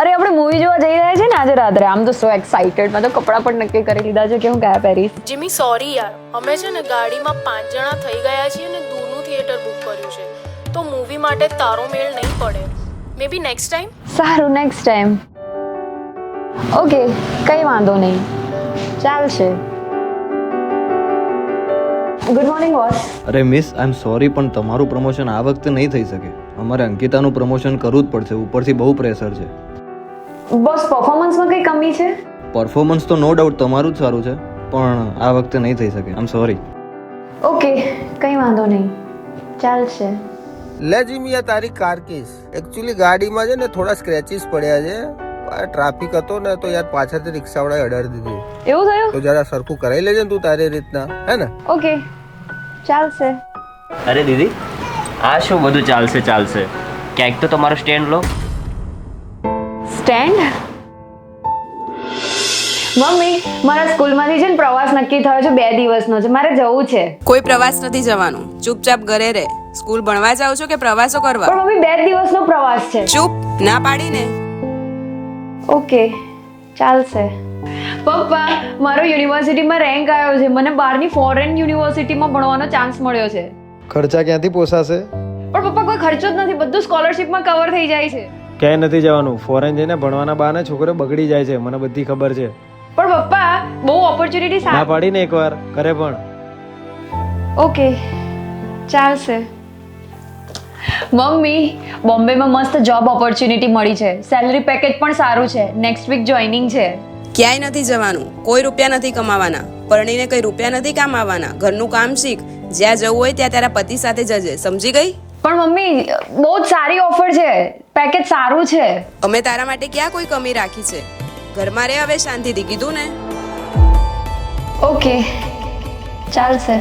અરે આપણે મૂવી જોવા જઈ રહ્યા છે ને આજે રાત્રે. આમ તો સો એક્સાઇટેડ. મેં તો કપડાં પણ નક્કી કરી લીધા છે કે હું કયા પહેરીશ. જીમી સોરી યાર, અમે છે ને ગાડીમાં 5 જણા થઈ ગયા છીએ અને દૂરનું થિયેટર બુક કર્યું છે, તો મૂવી માટે તારો મેળ નહીં પડે. મે બી નેક્સ્ટ ટાઈમ. સારું, નેક્સ્ટ ટાઈમ. ઓકે, કંઈ વાંધો નહીં, ચાલશે. Good morning boss. અરે મિસ, આઈ એમ સોરી પણ તમારું પ્રમોશન આ વખતે નહીં થઈ શકે. અમારે અંકિતાનું પ્રમોશન કરવું જ પડશે. ઉપરથી બહુ પ્રેશર છે. બોસ, પરફોર્મન્સમાં કંઈ કમી છે? પરફોર્મન્સ તો નો ડાઉટ તમારું જ સારું છે, પણ આ વખતે નહીં થઈ શકે. આઈ એમ સોરી. ઓકે, કંઈ વાંધો નહીં, ચાલશે. લે જીમી, આ તારી કાર કેસ. એકચ્યુઅલી ગાડીમાં છે ને થોડા સ્ક્રેચીસ પડ્યા છે. ટ્રાફિક હતો ને તો યાર પાછળથી રિક્ષાવાળાએ અડાડી દીધી. એવું થયું? તો જરા સરખું કરાવી લેજે ને તું તારી રીતના, હે ને? ઓકે, ચાલશે. અરે દીદી, આ શું બધું ચાલશે? ક્યાંક તો તમારો સ્ટેન્ડ લો. સ્ટેન્ડ? મમ્મી, મારા સ્કૂલમાંથી છે ને પ્રવાસ નક્કી થયો છે 2 દિવસનો છે, મારે જવું છે. કોઈ પ્રવાસ નથી જવાનું, ચૂપચાપ ઘરે રહે. સ્કૂલ ભણવા જાવ છો કે પ્રવાસો કરવા? પણ મમ્મી 2 દિવસનો પ્રવાસ છે. ચૂપ, ના પાડીને. ઓકે, ચાલશે. પપ્પા, મારો યુનિવર્સિટીમાં રેન્ક આવ્યો છે. મને બહારની ફોરેન યુનિવર્સિટીમાં ભણવાનો ચાન્સ મળ્યો છે. ખર્ચા ક્યાંથી પોસાશે? પણ પપ્પા, કોઈ ખર્ચો જ નથી, બધું સ્કોલરશિપમાં કવર થઈ જાય છે. ક્યાંય નથી જવાનું. ફોરેન જઈને ભણવાના બહાને છોકરો બગડી જાય છે, મને બધી ખબર છે. પણ પપ્પા, બહુ ઓપોર્ચ્યુનિટી ના પાડીને એકવાર કરે પણ. ઓકે, ચાલશે. મમ્મી, બોમ્બેમાં મસ્ત જોબ ઓપોર્ચ્યુનિટી મળી છે. સેલરી પેકેજ પણ સારું છે. નેક્સ્ટ વીક જોઈનિંગ છે. ક્યાંય નથી જવાનું, કોઈ રૂપિયા નથી કમાવાના. પરણીને કઈ રૂપિયા નથી કમાવાના. ઘરનું કામ શીખ. જ્યાં જવું હોય ત્યાં તારા પતિ સાથે જજે, સમજી ગઈ? પણ મમ્મી, બહુ જ સારી ઓફર છે, પેકેજ સારું છે. અમે તારા માટે ક્યાં કોઈ કમી રાખી છે? ઘરમાં રહે હવે શાંતિથી, કીધું ને. ઓકે, ચાલશે.